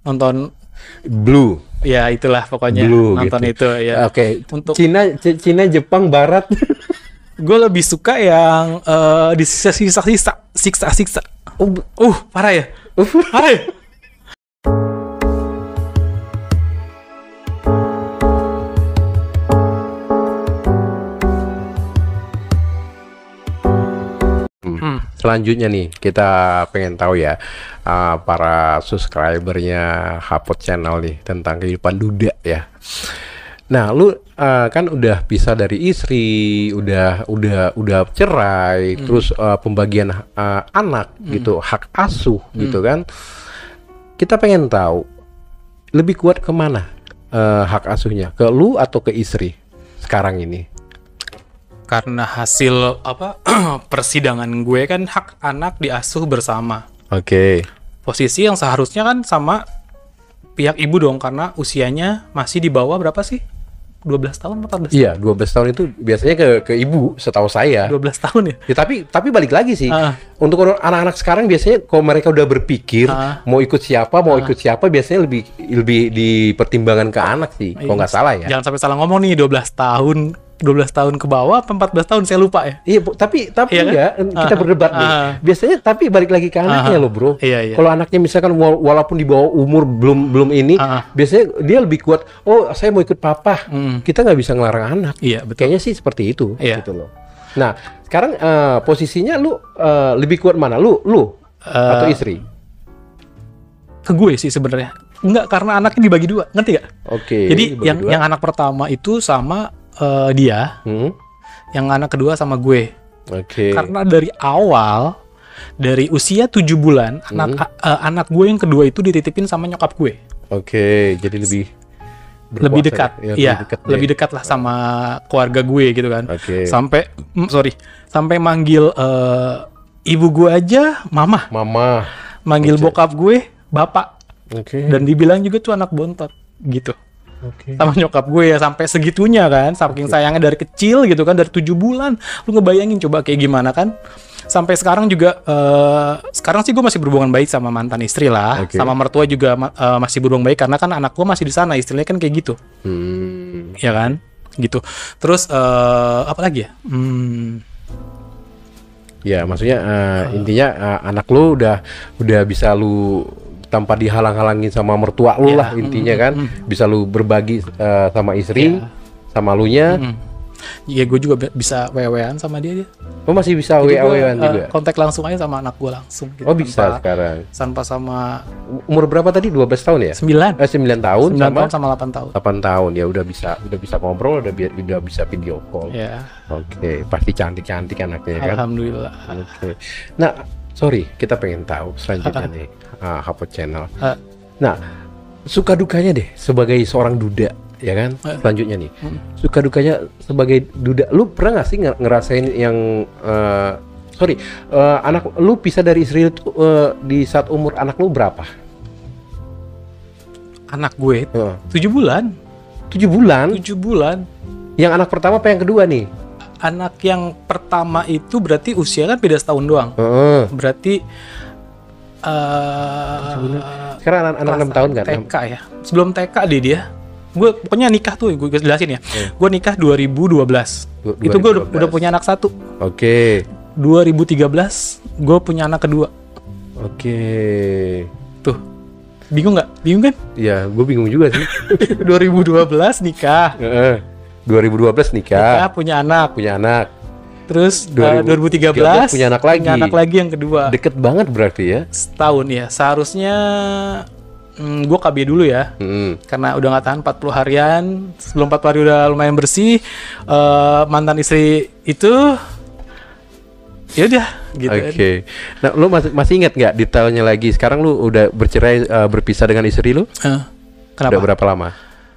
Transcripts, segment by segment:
nonton Blue. ya itulah pokoknya Blue, nonton gitu. itu ya. Oke. Untuk Cina, Jepang, Barat. gue lebih suka yang siksa. Parah ya. Parah ya. Selanjutnya nih kita pengen tahu ya para subscribernya Hapot Channel nih tentang kehidupan duda ya. Nah, lu kan udah pisah dari istri, udah cerai, terus pembagian anak gitu, hak asuh gitu kan. Kita pengen tahu lebih kuat kemana hak asuhnya, ke lu atau ke istri sekarang ini? Karena hasil persidangan gue kan hak anak diasuh bersama. Oke. Posisi yang seharusnya kan sama pihak ibu dong, karena usianya masih di bawah berapa sih? 12 tahun, 14 tahun? Iya, 12 tahun itu biasanya ke ibu, setahu saya. 12 tahun ya? Ya, tapi balik lagi sih. Untuk anak-anak sekarang biasanya kalau mereka udah berpikir mau ikut siapa, biasanya lebih dipertimbangkan ke anak sih. Kalau nggak salah ya. Jangan sampai salah ngomong nih, 12 tahun ke bawah, 14 tahun saya lupa ya. Iya, tapi iya, kan? Kita berdebat nih. Biasanya tapi balik lagi ke anaknya loh, bro. Iya. Kalau anaknya misalkan walaupun di bawah umur belum ini, biasanya dia lebih kuat. Oh, saya mau ikut papa. Kita nggak bisa ngelarang anak. Iya, betul. Kayaknya sih seperti itu, Iya. gitu loh. Nah, sekarang posisinya lu lebih kuat mana? Lu atau istri? Ke gue sih sebenarnya. Enggak, karena anaknya dibagi dua, ngerti gak? Oke. Jadi yang anak pertama itu sama dia, yang anak kedua sama gue. Oke. Karena dari awal, dari usia 7 bulan, anak gue yang kedua itu dititipin sama nyokap gue. Oke, jadi lebih dekat, lebih dekat lah sama keluarga gue gitu kan. Oke. Sampai manggil ibu gue aja mama, manggil bokap gue bapak. Oke. Dan dibilang juga tuh anak bontot gitu. Oke. Sama nyokap gue ya, sampai segitunya kan, saking sayangnya dari kecil gitu kan, dari 7 bulan. Lu ngebayangin coba kayak gimana kan. Sampai sekarang juga sekarang sih gue masih berhubungan baik sama mantan istri lah. Sama mertua juga masih berhubungan baik, karena kan anak gue masih di sana, istrinya kan kayak gitu. Ya kan? Gitu. Terus apa lagi ya? Ya, maksudnya intinya anak lu udah bisa lu tanpa dihalang-halangin sama mertua lu lah intinya kan. Bisa lu berbagi sama istri, sama lunya. Iya, gue juga bisa wewean sama dia. Oh, masih bisa wewean juga? Kontak langsung aja sama anak gue langsung gitu. Oh, bisa sekarang? Tanpa sama... Umur berapa tadi? 12 tahun ya? 9 tahun 9 tahun sama 8 tahun. 8 tahun, ya udah bisa ngobrol, udah bisa video call. Ya. Oke, pasti cantik-cantik anaknya kan? Alhamdulillah. Oke. Nah, sorry, kita pengen tahu selanjutnya nih, Hapot Channel. Nah, suka dukanya deh sebagai seorang duda, ya kan? Selanjutnya nih, suka dukanya sebagai duda. Lu pernah nggak sih ngerasain yang anak lu pisah dari istri itu di saat umur anak lu berapa? Anak gue 7 bulan. 7 bulan? 7 bulan. Yang anak pertama apa yang kedua nih? Anak yang pertama itu berarti usia kan beda setahun doang. Berarti sekarang anak 6 tahun kan? TK ya. Sebelum TK dia. Gue pokoknya nikah tuh, gue jelasin ya. Gue nikah 2012. Itu gue udah punya anak satu. Oke. 2013 gue punya anak kedua. Oke. Tuh. Bingung nggak? Bingung kan? Iya, gue bingung juga sih. 2012 nikah. 2012 nikah. Punya anak. Terus 2013 punya anak lagi. Punya anak lagi yang kedua. Deket banget berarti ya? Setahun ya. Seharusnya gue KB dulu ya. Karena udah nggak tahan 40 harian. Sebelum 40 hari udah lumayan bersih. Mantan istri itu ya udah gitu. Oke. Nah, lu masih ingat nggak detailnya lagi? Sekarang lu udah berpisah dengan istri lu? Kenapa? Udah berapa lama?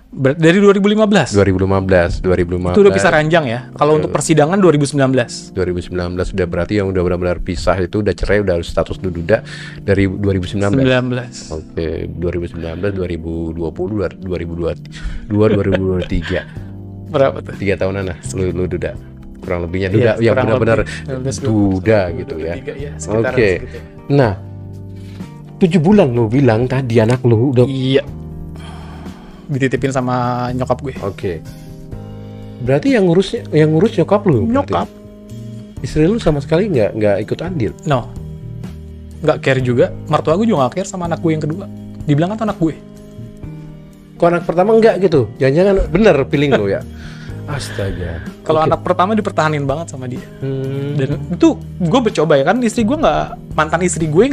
Dari 2015. 2015. Itu udah pisah ranjang ya. Kalau untuk persidangan 2019. 2019 udah berarti yang udah benar-benar pisah itu udah cerai, udah status duda dari 2019. Oke, 2019, 2020, 2022, 2023. Berapa tuh? 3 tahunan lah lu duda. Kurang lebihnya duda yang benar-benar duda gitu ya. Ya, Oke. Nah, 7 bulan lu bilang tadi anak lu udah. Iya. Dititipin sama nyokap gue. Oke. Berarti yang ngurus nyokap lu. Nyokap. Berarti. Istri lu sama sekali nggak ikut andil. No. Nggak care juga. Mertua gue juga nggak care sama anak gue yang kedua. Dibilang kan anak gue. Kok anak pertama enggak gitu? Jangan-jangan bener feeling lu ya. Astaga. Kalau anak pertama dipertahanin banget sama dia. Dan itu gue bercoba ya kan, mantan istri gue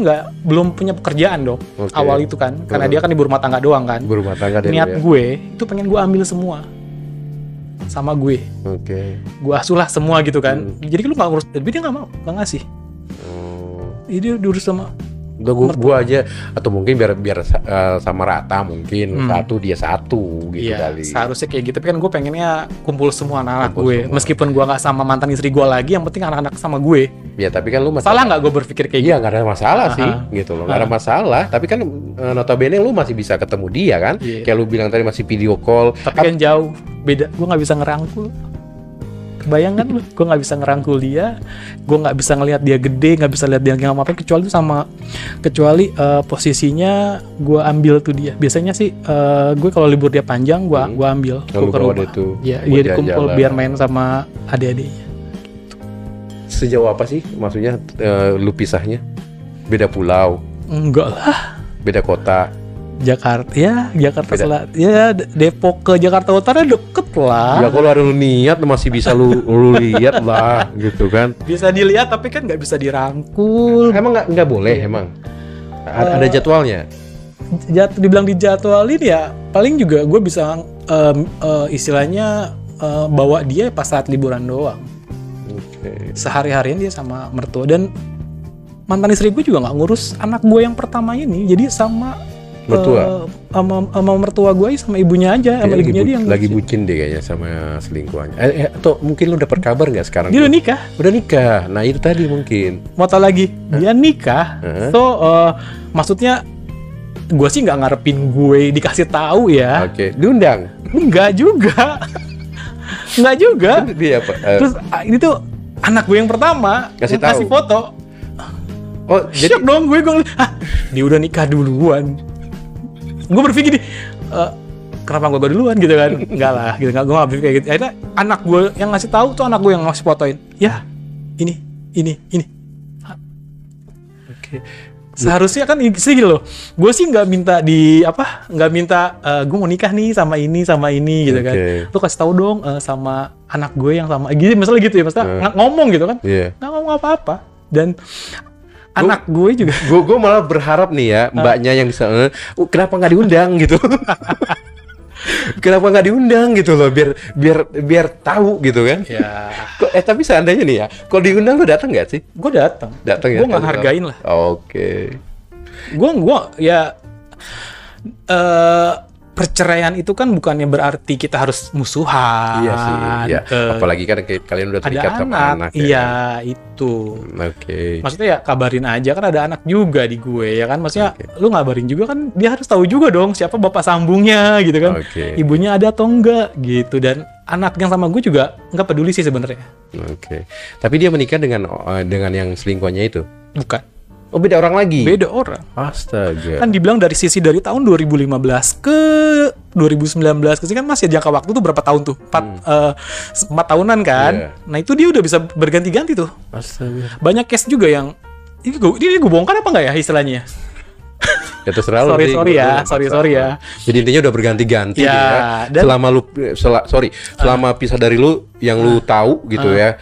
belum punya pekerjaan dong. Awal itu kan, karena dia kan ibu rumah tangga doang kan. Ibu rumah tangga. Niat gue itu pengen gue ambil semua sama gue. Gue asuh lah semua gitu kan. Jadi lu nggak ngurus, tapi dia nggak mau, nggak ngasih. Jadi dia diurus sama. Gua aja, atau mungkin biar sama rata mungkin satu dia satu gitu kali. Seharusnya kayak gitu, tapi kan gue pengennya kumpul semua anak gue. Meskipun gue nggak sama mantan istri gue lagi, yang penting anak-anak sama gue. Ya tapi kan lu salah nggak gue berpikir kayak gitu? Iya nggak ada masalah sih gitu loh, nggak ada masalah. Tapi kan notabene lu masih bisa ketemu dia kan? Kayak lu bilang tadi masih video call. Tapi kan jauh, beda. Gue nggak bisa ngerangkul. Bayangkan lu, gue nggak bisa ngerangkul dia, gue nggak bisa ngelihat dia gede, nggak bisa lihat dia ngapain, kecuali posisinya gue ambil tuh dia. Biasanya sih gue kalau libur dia panjang, gue ambil ke rumah. Ya, dia dikumpul biar main sama adik-adiknya. Sejauh apa sih maksudnya lu pisahnya? Beda pulau? Enggak lah. Beda kota? Jakarta Selatan, ya Depok ke Jakarta Utara deket lah. Ya kalau ada lu niat masih bisa lu lihat lah gitu kan. Bisa dilihat tapi kan nggak bisa dirangkul. Emang nggak boleh emang? Ada jadwalnya? Dibilang dijadwalin ya paling juga gue bisa istilahnya bawa dia pas saat liburan doang. Sehari-harian dia sama mertua, dan mantan istri gue juga nggak ngurus anak gue yang pertama ini, jadi sama mertua sama mertua gue sama ibunya aja, sama ibunya dia yang lagi bucin deh kayaknya sama selingkuhannya. Atau mungkin lu dapat kabar nggak sekarang? Dia udah nikah. Nah itu tadi mungkin mau tau lagi dia nikah. So maksudnya gue sih nggak ngarepin gue dikasih tahu ya. Diundang? Enggak juga. Dia apa? Terus ini tuh anak gue yang pertama kasih foto. Oh, jadi shock dong gue dia udah nikah duluan. Gue berpikir kenapa gue duluan gitu kan? Enggak lah, gitu. Gue nggak berpikir kayak gitu. Akhirnya anak gue yang ngasih tahu tuh, anak gue yang ngasih fotoin. Ya, ini. Seharusnya kan sih gitu loh. Gue sih nggak minta gue mau nikah nih sama ini gitu kan. Lu kasih tahu dong sama anak gue yang sama gitu, misalnya gitu ya, maksudnya ngomong gitu kan? Nggak ngomong apa-apa. Dan anak gue juga. Gue malah berharap nih ya mbaknya yang bisa kenapa nggak diundang gitu. Kenapa nggak diundang gitu loh, biar tahu gitu kan. Ya. Tapi seandainya nih ya, kalau diundang lu datang nggak sih? Gue datang ya. Gue nggak hargain lah. Gue ya perceraian itu kan bukannya berarti kita harus musuhan. Iya sih. Ya. Apalagi kan kalian udah terikat sama anak. Iya ya. Itu. Maksudnya ya kabarin aja, kan ada anak juga di gue ya kan. Maksudnya lu ngabarin juga kan, dia harus tahu juga dong siapa bapak sambungnya gitu kan. Ibunya ada atau enggak gitu. Dan anak yang sama gue juga nggak peduli sih sebenarnya. Tapi dia menikah dengan yang selingkuhannya itu? Bukan. Oh, beda orang lagi? Beda orang. Astaga. Kan dibilang dari tahun 2015 ke 2019 kan masih jangka waktu tuh berapa tahun tuh? 4 tahunan kan? Nah itu dia udah bisa berganti-ganti tuh. Astaga. Banyak case juga yang ini gue bongkar apa nggak ya istilahnya? Ya terserah lu. Sorry ya. Jadi intinya udah berganti-ganti ya. Dan selama pisah dari lu yang lu tahu gitu ya.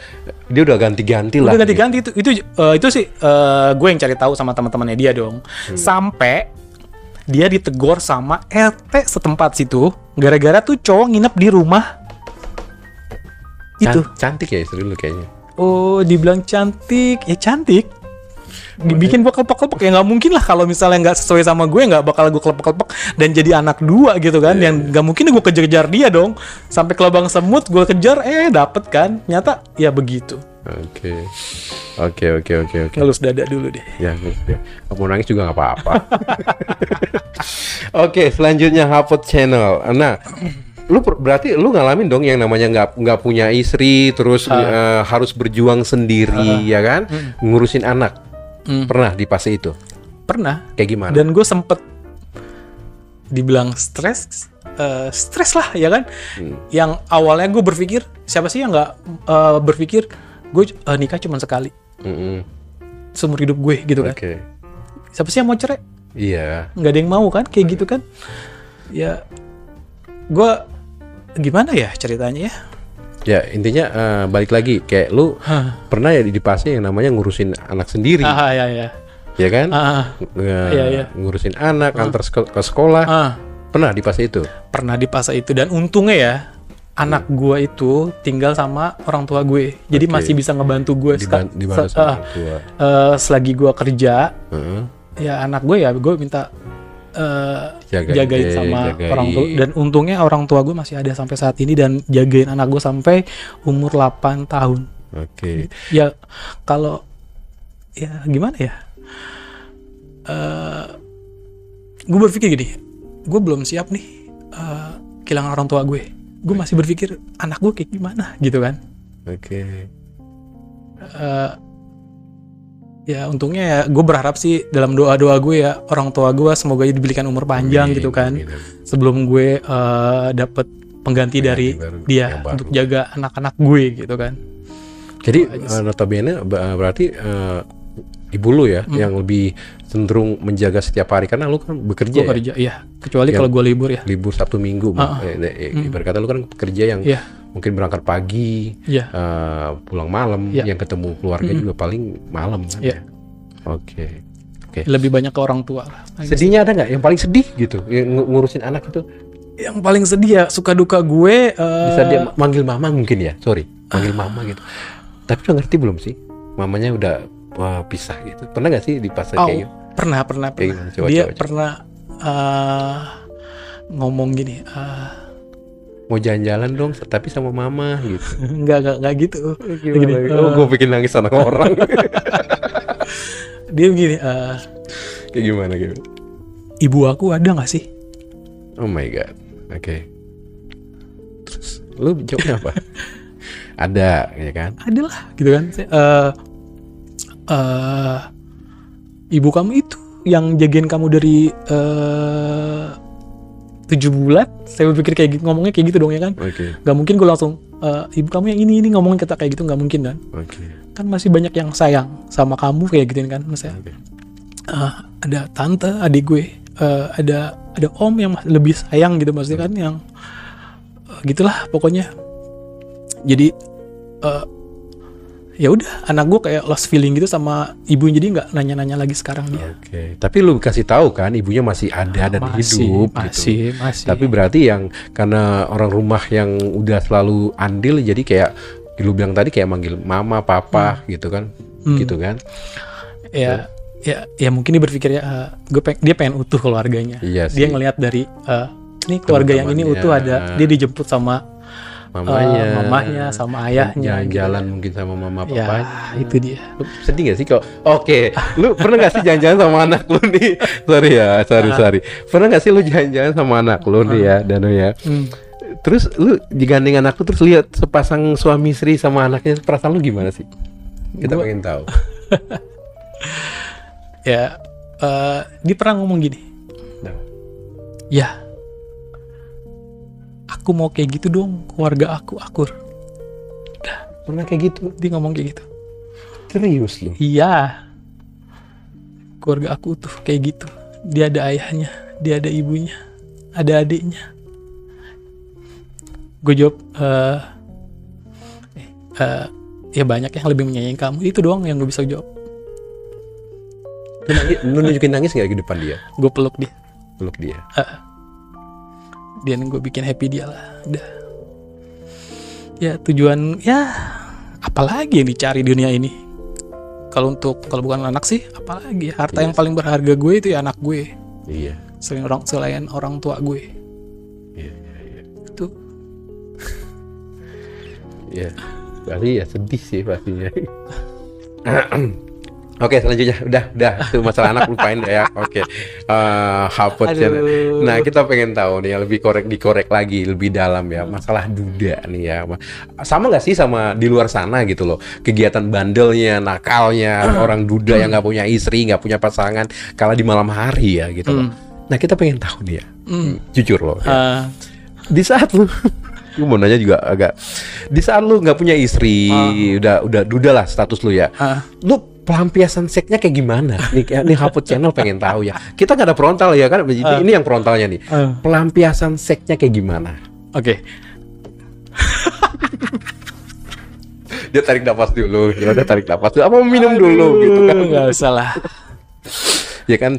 Dia udah ganti-ganti lah. Udah ganti-ganti itu sih gue yang cari tahu sama teman-temannya dia dong. Sampai dia ditegur sama RT setempat situ gara-gara tuh cowok nginep di rumah. Itu cantik ya istri lu kayaknya. Oh, dibilang cantik. Ya cantik. Bikin gue kelepek-kelepek ya nggak mungkin lah, kalau misalnya nggak sesuai sama gue nggak bakal gue kelepek-kelepek dan jadi anak dua gitu kan. Yang nggak mungkin gue kejar-kejar dia dong sampai ke lubang semut, gue kejar dapet kan, nyata ya begitu. Oke. Ngelus dada dulu deh. Ya. Mau nangis juga nggak apa-apa. Oke, selanjutnya Hapot Channel. Nah, berarti lu ngalamin dong yang namanya nggak punya istri, terus harus berjuang sendiri ya kan, ngurusin anak. Pernah di fase itu? Pernah. Kayak gimana? Dan gue sempet dibilang stres lah ya kan. Yang awalnya gue berpikir, siapa sih yang nggak berpikir gue nikah cuma sekali seumur hidup gue gitu kan. Siapa sih yang mau cerai? Iya. Nggak ada yang mau kan kayak gitu kan. Ya gue gimana ya ceritanya ya. Ya intinya balik lagi kayak lu pernah ya di fase yang namanya ngurusin anak sendiri. Ya kan? Ngurusin anak, antar ke sekolah. Pernah di fase itu? Pernah di fase itu, dan untungnya ya anak gue itu tinggal sama orang tua gue. Jadi masih bisa ngebantu gue dibantu sama orang tua. Selagi gue kerja, ya anak gue ya gue minta jagain sama orang tua. Dan untungnya orang tua gue masih ada sampai saat ini dan jagain anak gue sampai umur 8 tahun. Ya kalau ya gimana ya, gue berpikir gini, gue belum siap nih kehilangan orang tua gue. Gue masih berpikir anak gue kayak gimana gitu kan. Ya untungnya ya gue berharap sih dalam doa-doa gue ya orang tua gue semoga diberikan umur panjang gitu kan. Sebelum gue dapet pengganti dari dia untuk jaga anak-anak gue gitu kan. Jadi notabene berarti ibu lu ya yang lebih cenderung menjaga setiap hari karena lu kan bekerja. Gue kerja, iya. Kecuali kalau gue libur ya. Libur Sabtu Minggu. Ibarat kata lu kan kerja yang mungkin berangkat pagi, pulang malam, yang ketemu keluarga juga paling malam kan. Oke. Lebih banyak ke orang tua lah. Sedihnya ada nggak? Yang paling sedih gitu, ngurusin anak itu? Yang paling sedih ya suka duka gue. Bisa dia manggil mama mungkin ya, manggil mama gitu. Tapi udah ngerti belum sih? Mamanya udah pisah gitu. Pernah nggak sih di fase kayak gitu? Pernah. Dia pernah ngomong gini. Mau jalan-jalan dong, tapi sama mama gitu. Enggak gitu. Gue bikin nangis anak orang. Dia begini. Kayak gimana gitu? Ibu aku ada nggak sih? Oh my god. Terus lu jawabnya apa? Ada, ya kan? Ada lah, gitu kan. Ibu kamu itu yang jagain kamu dari 7 bulan. Saya berpikir kayak gitu, ngomongnya kayak gitu dong ya kan. Gak mungkin gue langsung ibu kamu yang ini ngomongin kata kayak gitu, gak mungkin kan. Kan masih banyak yang sayang sama kamu kayak gitu kan. Misalnya ada tante, adik gue, ada om yang lebih sayang gitu maksudnya kan, yang gitulah pokoknya. Jadi ya udah anak gue kayak lost feeling gitu sama ibunya, jadi nggak nanya-nanya lagi sekarang dia. Tapi lu kasih tahu kan ibunya masih ada dan hidup masih. Tapi berarti yang karena orang rumah yang udah selalu andil, jadi kayak lu bilang tadi kayak manggil mama, papa gitu kan, gitu kan? Ya mungkin dia berpikir ya dia pengen utuh keluarganya. Dia ngelihat dari ini keluarga yang ini utuh, ada dia dijemput sama mamanya sama ayahnya, jalan-jalan gitu. Mungkin sama mama papanya. Itu dia. Lu sedih gak sih kok? Lu pernah gak sih jalan-jalan sama anak lu nih? Sorry. Pernah gak sih lu jalan-jalan sama anak lu nih ya, Dano ya? Terus lu digandeng anak lu, terus lihat sepasang suami istri sama anaknya, perasaan lu gimana sih? Kita pengen tahu. Ya, dia pernah ngomong gini. Ya, aku mau kayak gitu dong, keluarga aku akur. Pernah kayak gitu? Dia ngomong kayak gitu. Serius lu? Iya. Keluarga aku tuh kayak gitu. Dia ada ayahnya, dia ada ibunya, ada adiknya. Gue jawab, ya banyak yang lebih menyayangi kamu. Itu doang yang gue bisa jawab. Lu nunjukin nangis gak di depan dia? Gue peluk dia. Dia gue bikin happy dia lah. Udah. Ya tujuan, ya apalagi yang dicari di dunia ini. Kalau bukan anak sih, apalagi harta yang paling berharga gue itu ya anak gue. Iya. Selain orang tua gue. Iya. Itu. Ya, berarti ya sedih sih pastinya. Oke, selanjutnya udah itu masalah anak lupain deh ya. Oke. Hapot channel. Nah, kita pengen tahu nih yang lebih dikorek lagi lebih dalam ya masalah duda nih ya. Sama nggak sih sama di luar sana gitu loh, kegiatan bandelnya, nakalnya orang duda yang nggak punya istri, nggak punya pasangan, kalah di malam hari ya gitu loh. Nah, kita pengen tahu nih ya, jujur loh. Ya. Di saat lu gue mau nanya juga agak, di saat lu nggak punya istri, udah duda lah status lu ya, lu pelampiasan seksnya kayak gimana? Nih Hapot Channel pengen tahu ya. Kita nggak ada frontal ya kan? Ini yang frontalnya nih. Pelampiasan seksnya kayak gimana? Oke. Dia tarik nafas dulu. Dia tarik nafas dulu. Apa minum dulu gitu kan? Nggak usah lah. Ya kan,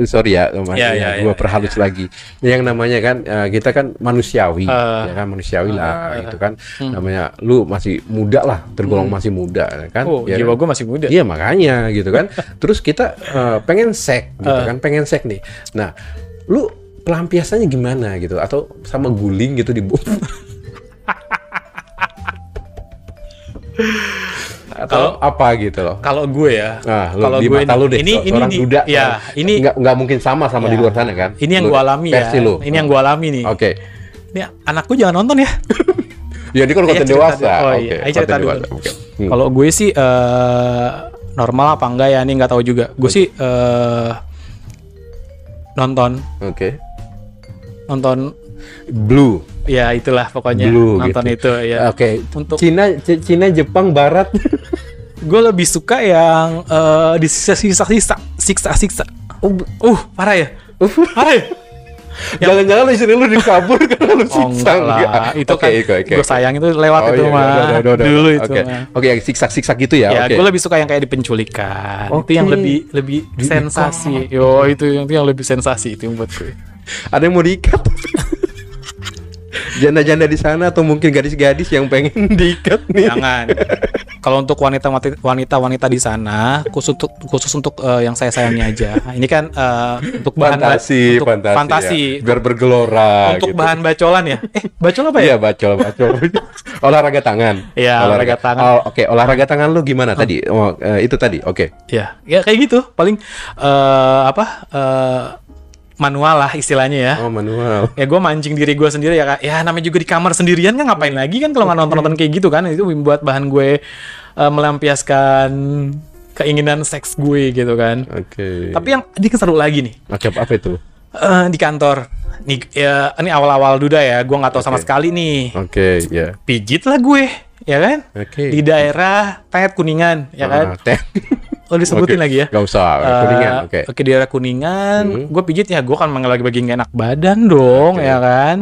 sorry ya, Mas. Gua perhalus lagi. Yang namanya kan kita kan manusiawi, ya kan manusiawi lah, itu kan namanya. Lu masih muda lah, tergolong masih muda, kan? Ya jiwa kan? gue masih muda. Iya makanya gitu kan. Terus kita pengen seks, gitu kan? Pengen seks nih. Nah, lu pelampiasannya gimana gitu? Atau sama guling gitu di bawah? Atau apa gitu loh? Kalau gue ya, kalau gue lu deh, ini duda, ya, ini nggak mungkin sama ya, di luar sana kan? Ini yang gue alami ya. Ini yang gue alami nih. Oke. Ini anakku jangan nonton ya. Ya ini kan konten dewasa. Ayo cerita dulu. Kalau gue sih normal apa enggak ya? Ini nggak tahu juga. Gue sih nonton. Oke. Nonton Blue. Ya itulah pokoknya Blue, nonton gitu. itu ya. Oke. Untuk Cina, Jepang, Barat. Gue lebih suka yang disiksa-siksa. Parah ya? Parah ya? Jangan-jangan istri lu dikabur karena lu siksa. Enggak. Itu kan gue sayang itu lewat itu mah. Dulu itu mah. Oke, yang siksa-siksa gitu ya. Ya, gue lebih suka yang kayak dipenculikan. Itu yang lebih sensasi. Itu yang lebih sensasi itu buat gue. Ada yang mau diikat? Janda-janda di sana atau mungkin gadis-gadis yang pengen diikat nih? Jangan. Kalau untuk wanita di sana khusus untuk yang saya sayangi aja. Ini kan untuk bahan fantasi. Biar bergelora. Untuk gitu. Bahan bacolan ya. Bacol apa ya? Iya, bacol. Olahraga tangan. Iya, olahraga tangan. Oke, olahraga tangan lu gimana tadi? Itu tadi. Oke. Ya kayak gitu. Paling manual lah istilahnya ya. Oh, manual. Ya gue mancing diri gue sendiri ya. Ya namanya juga di kamar sendirian kan ngapain lagi kan kalau nggak nonton kayak gitu kan. Itu buat bahan gue melampiaskan keinginan seks gue gitu kan. Oke. Tapi yang ini seru lagi nih. Oke, apa itu? Di kantor. Nih ya, ini awal-awal duda ya. Gue nggak tahu sama sekali nih. Oke, ya. Pijit lah gue, ya kan? Di daerah Tet Kuningan, ya kan? Oh disebutin lagi ya? Gak usah, Kuningan, Oke, di daerah Kuningan, gue pijit ya, gue kan lagi gak enak badan dong, ya kan?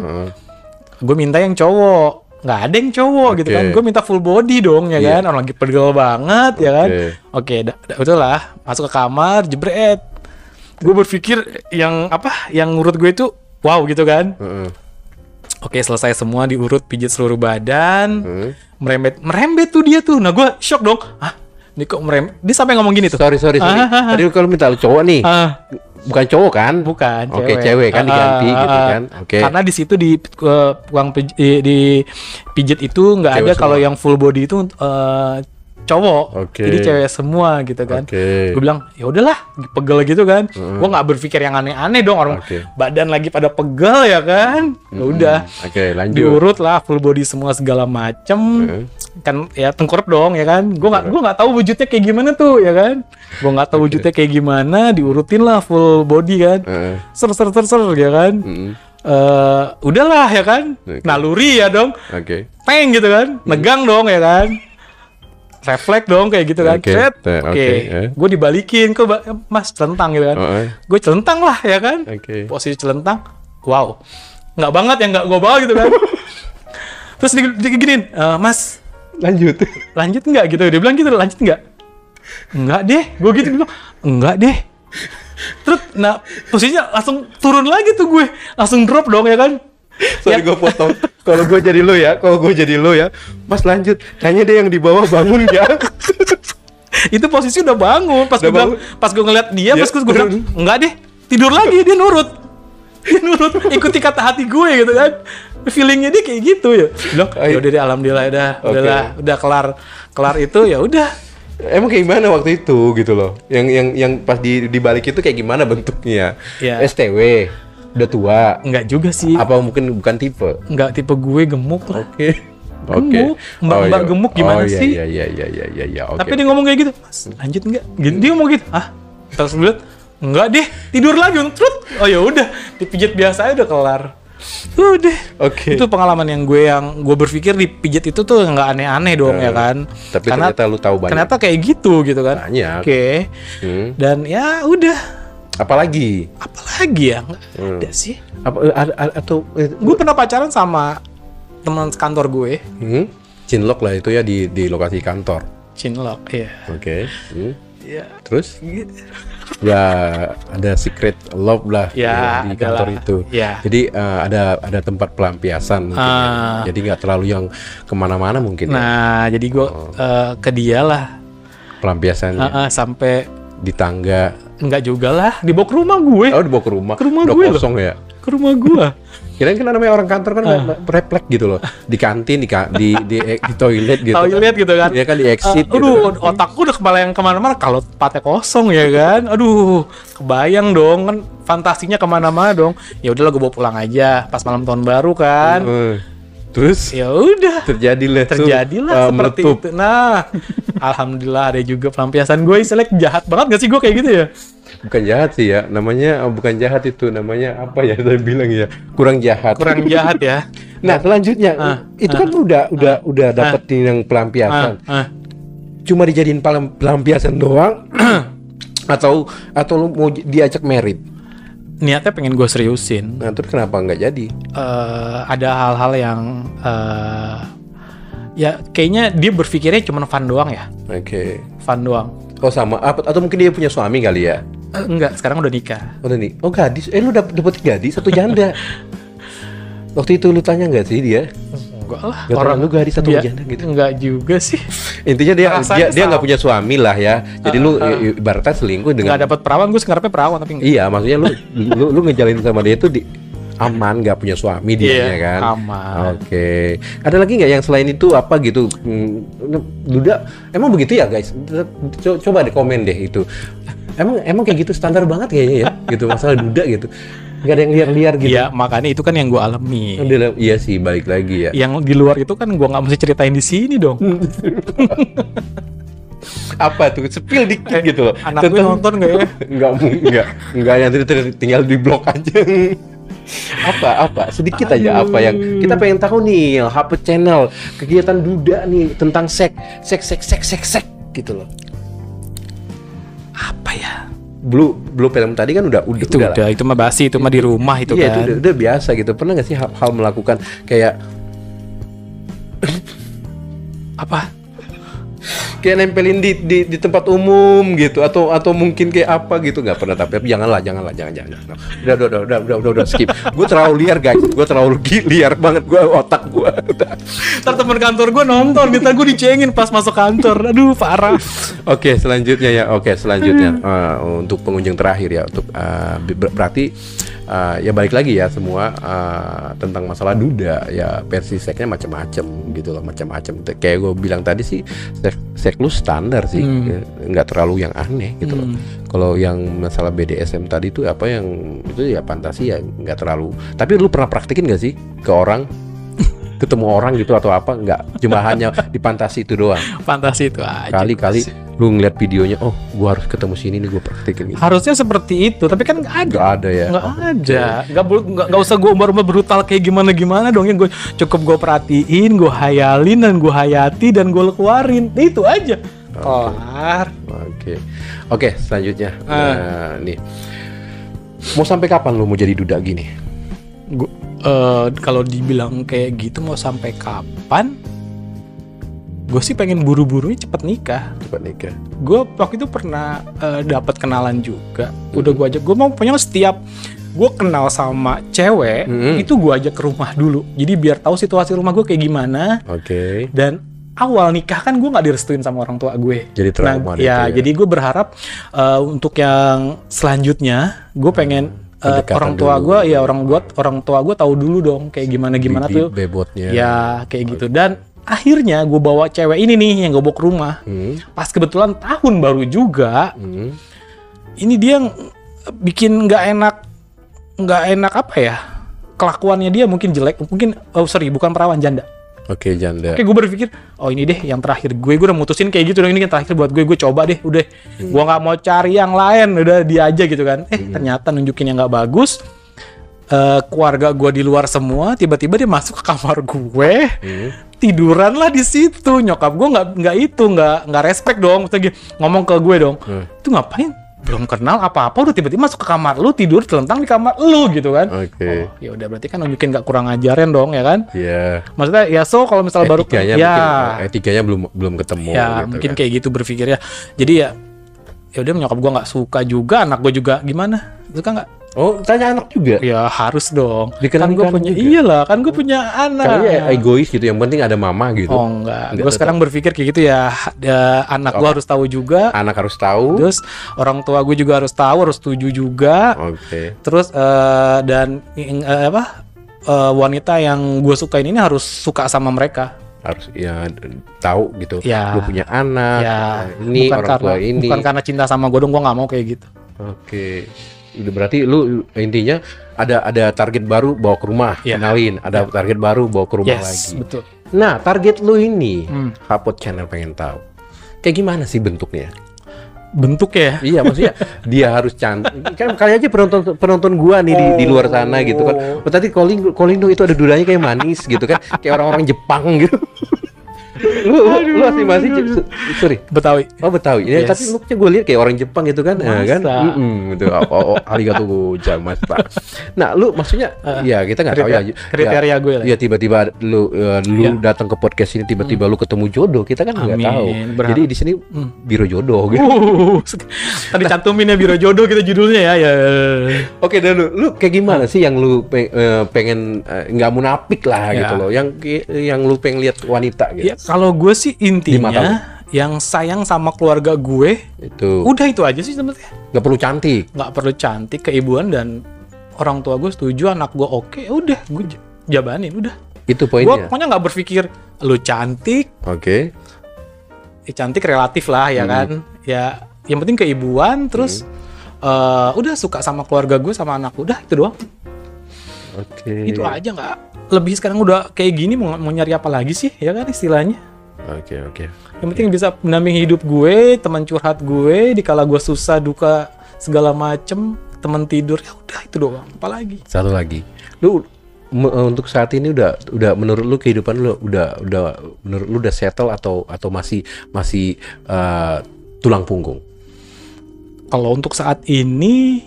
Gue minta yang cowok, nggak ada yang cowok gitu kan? Gue minta full body dong, ya kan? Orang lagi pegel banget, ya kan? Oke, betul lah, masuk ke kamar, jebret. Gue berpikir yang ngurut gue itu, wow gitu kan? Oke, selesai semua diurut, pijit seluruh badan, merembet tuh dia tuh. Nah gue shock dong, ini kok dia sampai ngomong gini tuh. Sorry. Tadi kalau minta lu cowok nih. Bukan cowok kan? Bukan, Oke, cewek kan diganti gitu kan. Oke. Karena di situ di pijit itu nggak ada kalau yang full body itu cowok. Jadi cewek semua gitu kan. Gue bilang, ya udahlah, pegel gitu kan. Gue nggak berpikir yang aneh-aneh dong, orang badan lagi pada pegel ya kan. Ya udah. Lanjut. Diurut lah full body semua segala macem. Kan ya tengkurap dong ya kan. Gue nggak tahu wujudnya kayak gimana tuh ya kan. Gue nggak tahu wujudnya kayak gimana, diurutin lah full body kan. Ser ya kan. Udahlah ya kan. Naluri ya dong. Peng gitu kan. Negang dong ya kan. Refleks dong kayak gitu kan. Gue dibalikin ke Mas celentang gitu kan. Gue celentang lah ya kan. Posisi celentang. Wow. Nggak banget ya, nggak gue bawa gitu kan. Terus diginin, Mas lanjut nggak gitu. Dia bilang gitu, lanjut nggak? Enggak deh. Gue gitu bilang, enggak deh. Terus nah posisinya langsung turun lagi tuh, gue langsung drop dong ya kan. Sorry gue potong. Kalau gue jadi lo ya, Mas lanjut. Kayaknya dia yang di bawah bangun ya. Itu posisi udah bangun. Pas gue ngeliat dia, pas gue bilang enggak deh, tidur lagi. Dia nurut, ikuti kata hati gue gitu kan. Feelingnya dia kayak gitu ya. Bilang, ya udah deh, alhamdulillah udah kelar itu ya udah. Emang kayak gimana waktu itu gitu loh? Yang pas di balik itu kayak gimana bentuknya? Ya. STW, udah tua. Enggak juga sih. Apa mungkin bukan tipe? Enggak tipe gue, gemuk lah. Oke. Gemuk, mbak gemuk gimana sih? Iya. Oke. Tapi dia ngomong kayak gitu, Mas, lanjut enggak? Dia ngomong gitu, terus gue liat, enggak deh, tidur lagi, terus, oh ya udah, dipijit biasa aja udah kelar. Udah. Oke. Itu pengalaman yang gue berpikir dipijit itu tuh nggak aneh-aneh dong ya kan. Tapi karena, ternyata lu tahu banyak. Ternyata kayak gitu kan. Banyak. Oke. Dan ya udah. Apalagi ya? Nggak ada sih. Atau gue pernah pacaran sama teman kantor gue. Cinlok lah itu ya di lokasi kantor. Cinlok, iya. Oke. Iya. Terus? Ya ada secret love lah ya, di kantor itu. Ya. Jadi ada tempat pelampiasan mungkin ya. Jadi nggak terlalu yang kemana-mana mungkin. Nah, jadi gue ke dia lah. Pelampiasannya. Sampai di tangga. Enggak juga lah, dibawa ke rumah gue. Oh, dibawa ke rumah. Ke rumah udah gue kosong loh. Ya. Ke rumah gue. Kirain kan namanya orang kantor kan refleks gitu loh. Di kantin, di toilet gitu. Toilet gitu kan. Iya kan di exit gitu. Aduh, otakku udah kebayang kemana-mana kalau tempatnya kosong ya kan. Aduh, kebayang dong kan fantasinya kemana-mana dong. Ya udahlah gue bawa pulang aja pas malam tahun baru kan. Terus ya udah terjadilah seperti meletup. Itu. Nah, alhamdulillah ada juga pelampiasan gue. Istilahnya jahat banget gak sih gue kayak gitu ya? Bukan jahat sih ya, namanya bukan jahat itu, namanya apa ya saya bilang ya, kurang jahat. Kurang jahat ya. Nah selanjutnya itu kan udah dapetin yang pelampiasan. Cuma dijadiin pelampiasan doang, atau lu mau diajak merit? Niatnya pengen gue seriusin. Nah terus kenapa nggak jadi? Ada hal-hal yang ya kayaknya dia berpikirnya cuma fun doang ya. Oke. Fun doang. Oh sama atau mungkin dia punya suami kali ya? Enggak, sekarang udah nikah. Udah nih. Oh gadis. Lu dapet gadis atau janda? Waktu itu lu tanya nggak sih dia? Enggak lah. Orang lu gadis atau janda gitu? Enggak juga sih. Intinya dia nggak punya suami lah ya. Jadi lu ibaratnya selingkuh dengan. Nggak dapet perawan, gue ngarepnya perawan tapi enggak. Iya, maksudnya lu ngejalin sama dia itu aman, nggak punya suami dia kan? Aman. Oke. Ada lagi nggak yang selain itu apa gitu? Duda, emang begitu ya guys? Coba deh komen deh itu. Emang kayak gitu standar banget kayaknya ya, gitu masalah duda gitu. Nggak ada yang liar-liar gitu. Iya, makanya itu kan yang gue alami. Iya sih, balik lagi ya. Yang di luar itu kan gue nggak mesti ceritain di sini dong. Apa tuh? Spill dikit gitu loh. Anak gue nonton nggak ya? Enggak, nanti tinggal di blok aja. Apa sedikit aja apa yang kita pengen tahu nih, HP channel kegiatan duda nih tentang seks gitu loh. Apa ya? Blue film tadi kan udah itu mah basi, itu mah di rumah itu iya, kan. Itu udah biasa gitu. Pernah nggak sih hal melakukan kayak apa? Kayak nempelin di tempat umum gitu atau mungkin kayak apa gitu, nggak pernah. Tapi jangan udah skip. Gue terlalu liar guys, gue terlalu liar banget, gue otak gue udah. Ntar teman kantor gue nonton, kita gue dicengin pas masuk kantor, aduh parah. Oke, selanjutnya untuk pengunjung terakhir ya, untuk berarti ya balik lagi ya semua tentang masalah duda ya, versi seksnya macam-macam gitu loh, macam-macam. Kayak gue bilang tadi sih, seks lu standar sih, nggak terlalu yang aneh gitu loh. Kalau yang masalah BDSM tadi tuh apa yang itu ya fantasi ya, nggak terlalu. Tapi lu pernah praktekin nggak sih ke orang? Ketemu orang gitu atau apa? Nggak, cuma hanya di fantasi itu doang. Fantasi itu aja. Kali-kali lu ngeliat videonya, oh gua harus ketemu sini nih, gua praktekin gitu. Harusnya seperti itu, tapi kan nggak ada ya. Nggak usah gue umbar-umbar brutal kayak gimana dong, yang gue cukup gue perhatiin, gue hayalin dan gue hayati dan gue keluarin, itu aja. Kelar. Oke, selanjutnya nih, mau sampai kapan lu mau jadi duda gini? Kalau dibilang kayak gitu mau sampai kapan? Gue sih pengen buru-burunya cepet nikah. Gue waktu itu pernah dapat kenalan juga. Udah gue ajak, gue mau punya setiap gue kenal sama cewek itu gue ajak ke rumah dulu. Jadi biar tahu situasi rumah gue kayak gimana. Dan awal nikah kan gue nggak direstuin sama orang tua gue. Jadi trauma ya. Jadi gue berharap untuk yang selanjutnya gue pengen orang tua gue ya orang tua gue tahu dulu dong kayak gimana tuh bebotnya ya kayak gitu. Dan akhirnya gue bawa cewek ini nih yang gue bawa ke rumah. Pas kebetulan tahun baru juga. Ini dia bikin nggak enak apa ya? Kelakuannya dia mungkin jelek, mungkin bukan perawan, janda. Oke, janda. Oke, gue berpikir, oh ini deh yang terakhir gue udah mutusin kayak gitu dong, ini yang terakhir buat gue coba deh, udah. Gue nggak mau cari yang lain, udah dia aja gitu kan. Ternyata nunjukin yang nggak bagus. Keluarga gue di luar semua, tiba-tiba dia masuk ke kamar gue, tiduran lah di situ. Nyokap gue nggak respect dong, maksudnya ngomong ke gue dong, itu ngapain? Belum kenal apa-apa udah tiba-tiba masuk ke kamar lu, tidur telentang di kamar lu gitu kan. Oke. Ya udah berarti kan nunjukin gak kurang ajaran dong ya kan. Iya. Maksudnya ya kalau misalnya baru etikanya belum ketemu ya gitu mungkin kan. kayak gitu berpikirnya. Jadi ya udah, nyokap gua nggak suka juga, anak gua juga gimana, suka nggak? Oh, tanya anak juga? Ya harus dong. Dikenalkan Kan gue punya, juga? Iyalah, kan gue punya anak. Kayaknya egois gitu, yang penting ada mama gitu. Oh enggak, gue sekarang berpikir kayak gitu ya. Anak gue harus tahu juga. Anak harus tahu. Terus orang tua gue juga harus tahu, harus setuju juga. Oke. Terus wanita yang gue sukain ini harus suka sama mereka. Harus ya tahu gitu. Ya. Gue punya anak. Ya, ini orang tua ini. Bukan karena cinta sama gue dong, gue nggak mau kayak gitu. Oke. Udah, berarti lu intinya ada target baru bawa ke rumah, kenalin. Ada target baru bawa ke rumah lagi. Betul. Nah, target lu ini, Hapot Channel pengen tahu. Kayak gimana sih bentuknya? Bentuknya? Iya, maksudnya dia harus cantik. Kan kali aja penonton gua nih di luar sana gitu kan. Oh, tadi calling dong, itu ada dudanya kayak manis gitu kan. Kayak orang-orang Jepang gitu. Lu asli masih sorry Betawi. Oh, Betawi. Ya, tapi looknya gue lihat kayak orang Jepang gitu kan. Kan? Gitu. Arigatou gozaimasu. Nah, lu maksudnya ya kita nggak tahu ya kriteria gue lah. Ya tiba-tiba lu datang ke podcast ini, tiba-tiba lu ketemu jodoh, kita kan nggak tahu. Jadi di sini biro jodoh gitu. Tadi cantumin ya biro jodoh gitu judulnya ya. Oke, dan lu kayak gimana sih yang lu pengen nggak munafik lah gitu loh. Yang lu pengen lihat wanita gitu. Ya, kalau gue sih intinya yang sayang sama keluarga gue itu. Udah itu aja sih sebenarnya. Nggak perlu cantik. Nggak perlu cantik, keibuan dan orang tua gue setuju, anak gue oke, udah gue jabanin udah. Itu poinnya. Gue pokoknya nggak berpikir lu cantik. Oke. Cantik relatif lah ya kan. Ya yang penting keibuan, terus udah suka sama keluarga gue sama anak, udah itu doang. Oke. Itu aja, nggak lebih. Sekarang udah kayak gini mau nyari apa lagi sih ya kan istilahnya. Oke. Yang penting bisa mendampingi hidup gue, teman curhat gue dikala gue susah duka segala macem, teman tidur, ya udah itu doang. Apalagi satu lagi, lu untuk saat ini udah menurut lu kehidupan lu menurut lu udah settle atau masih tulang punggung? Kalau untuk saat ini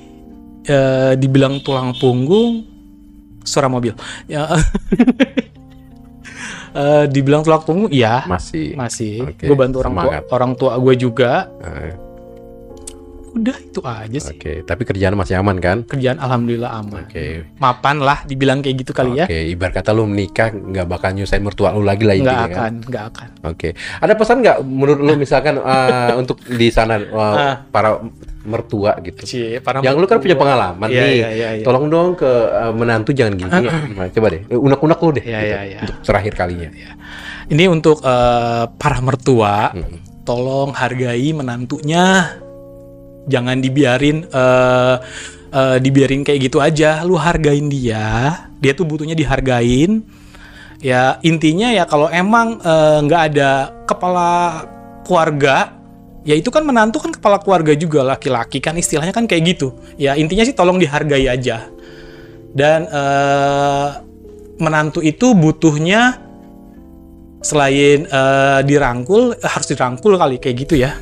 dibilang tulang punggung, suara mobil ya. Dibilang tulang punggung, iya masih. Okay. Gue bantu orang tua gue juga. Udah itu aja sih. Oke, tapi kerjaan masih aman kan? Kerjaan alhamdulillah aman. Oke. Mapan lah, dibilang kayak gitu kali ya. Oke, ibarat kata lu menikah nggak bakal nyusahin mertua lu lagi lah intinya kan? Nggak akan. Oke. Ada pesan nggak menurut lu misalkan untuk di sana para mertua gitu? Yang lu kan punya pengalaman nih. Iya. Tolong dong ke menantu jangan gini. Coba deh, unek-unek lu deh. Iya. Untuk terakhir kalinya. Ini untuk para mertua, tolong hargai menantunya. Jangan dibiarin kayak gitu aja. Lu hargain dia tuh butuhnya dihargain. Ya intinya ya kalau emang nggak ada kepala keluarga, ya itu kan menantu kan kepala keluarga juga, laki-laki kan istilahnya kan kayak gitu. Ya intinya sih tolong dihargai aja. Dan menantu itu butuhnya selain dirangkul, harus dirangkul kali kayak gitu ya.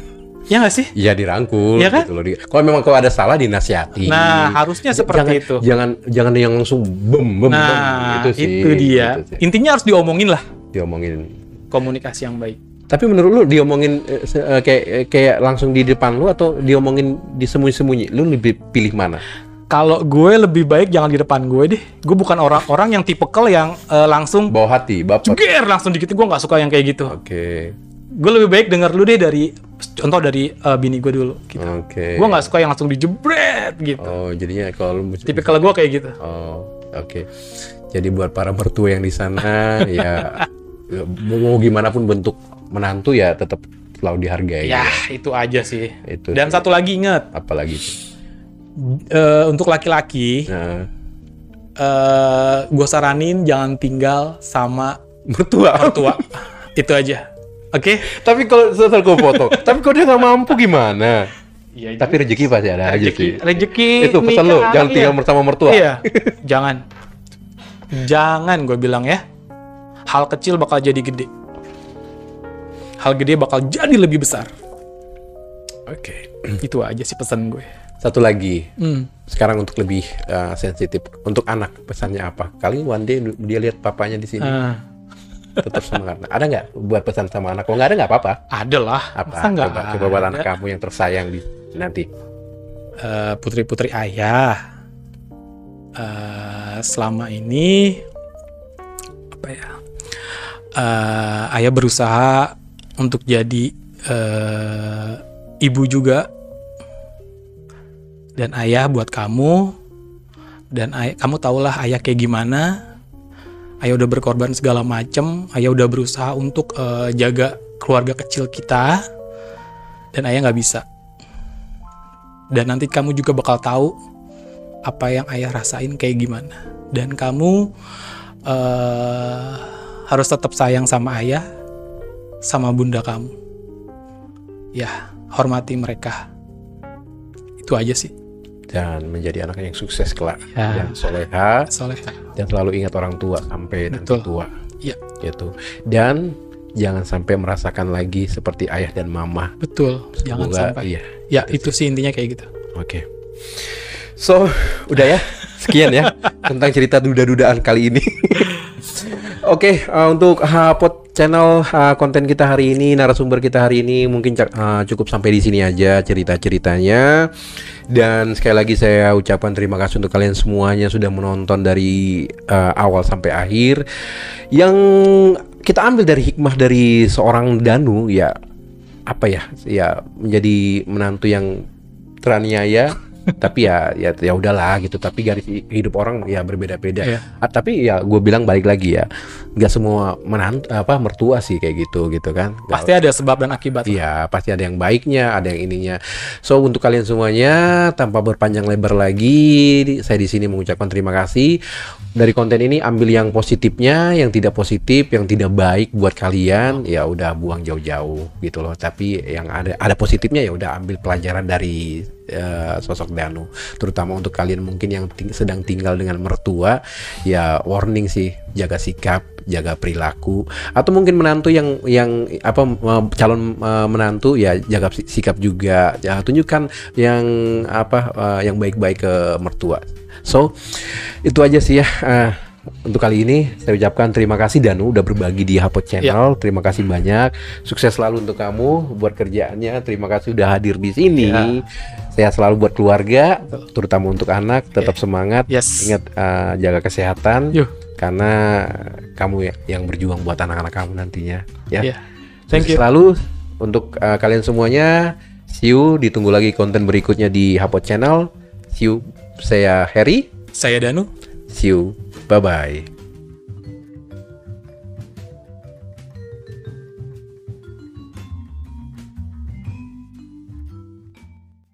Ya nggak sih? Iya dirangkul, ya kan? Gitu loh. Kalau memang kalau ada salah dinasihati. Nah harusnya seperti itu. Jangan yang langsung bem. Nah itu sih. Itu dia. Gitu sih. Intinya harus diomongin lah. Diomongin. Komunikasi yang baik. Tapi menurut lu diomongin kayak langsung di depan lu atau diomongin disembunyi-sembunyi? Lu lebih pilih mana? Kalau gue lebih baik jangan di depan gue deh. Gue bukan orang-orang yang tipikal yang langsung bawa hati, baper. Jeger langsung dikit. Gue nggak suka yang kayak gitu. Oke. Gue lebih baik denger lu deh dari contoh dari bini gue dulu gitu. Oke. Gue nggak suka yang langsung dijebret gitu. Oh, jadinya kalau tipikal gue kayak gitu. Oh, oke. Jadi buat para mertua yang di sana ya mau gimana pun bentuk menantu ya tetap selalu dihargai. Ya, itu aja sih. Itu. Dan satu lagi ingat, Apalagi? untuk laki-laki, gue saranin jangan tinggal sama Mertua. Itu aja. Oke? Tapi kalau setelah gue foto, tapi kalau dia nggak mampu gimana? Iya. Tapi rezeki pasti ada aja sih. Rezeki. Itu pesan lo, jangan tinggal bersama mertua. Iya. Jangan gue bilang ya. Hal kecil bakal jadi gede. Hal gede bakal jadi lebih besar. Oke. Itu aja sih pesan gue. Satu lagi. Sekarang untuk lebih sensitif, untuk anak pesannya apa? Kali one day dia lihat papanya di sini. Tetap semangat. Ada nggak buat pesan sama anak? Kalau nggak ada nggak apa-apa. Ada lah. Apa? Masa nggak Coba buat anak kamu yang tersayang nanti. Putri-putri ayah. Selama ini apa ya? Ayah berusaha untuk jadi ibu juga. Dan ayah buat kamu. Dan kamu tahulah ayah kayak gimana. Ayah udah berkorban segala macem. Ayah udah berusaha untuk jaga keluarga kecil kita. Dan ayah gak bisa. Dan nanti kamu juga bakal tahu apa yang ayah rasain kayak gimana. Dan kamu harus tetap sayang sama ayah, sama bunda kamu. Ya, hormati mereka. Itu aja sih. Dan menjadi anak yang sukses kelak. Ya. Dan soleha. Dan selalu ingat orang tua sampai nanti tua. Iya. Gitu. Dan jangan sampai merasakan lagi seperti ayah dan mama. Betul. Jangan sampai. Iya. Ya, itu sih intinya kayak gitu. Oke. So, udah ya. Sekian ya tentang cerita duda-dudaan kali ini. Oke, untuk Hapot Channel, konten kita hari ini, narasumber kita hari ini mungkin cukup sampai di sini aja cerita-ceritanya. Dan sekali lagi saya ucapkan terima kasih untuk kalian semuanya sudah menonton dari awal sampai akhir. Yang kita ambil dari hikmah dari seorang Danu, ya apa ya, ya menjadi menantu yang teraniaya. Tapi ya udahlah gitu. Tapi garis hidup orang ya berbeda-beda. Tapi ya gue bilang balik lagi ya, nggak semua mertua sih kayak gitu kan. Pasti ada sebab dan akibat. Iya, pasti ada yang baiknya, ada yang ininya. So untuk kalian semuanya, tanpa berpanjang lebar lagi, saya di sini mengucapkan terima kasih. Dari konten ini ambil yang positifnya, yang tidak positif, yang tidak baik buat kalian, ya udah buang jauh-jauh gitu loh. Tapi yang ada positifnya ya udah ambil pelajaran dari sosok Danu, terutama untuk kalian mungkin yang sedang tinggal dengan mertua, ya warning sih, jaga sikap, jaga perilaku, atau mungkin menantu yang calon menantu ya jaga sikap juga, ya, tunjukkan yang baik-baik ke mertua. So itu aja sih ya. Untuk kali ini saya ucapkan terima kasih Danu udah berbagi di Hapot Channel. Terima kasih banyak. Sukses selalu untuk kamu buat kerjaannya. Terima kasih udah hadir di sini. Sehat selalu buat keluarga, terutama untuk anak. Tetap semangat. Ingat jaga kesehatan. Karena kamu yang berjuang buat anak-anak kamu nantinya. Ya. Thank you. Selalu untuk kalian semuanya. See you. Ditunggu lagi konten berikutnya di Hapot Channel. See you. Saya Harry. Saya Danu. See you. Bye-bye.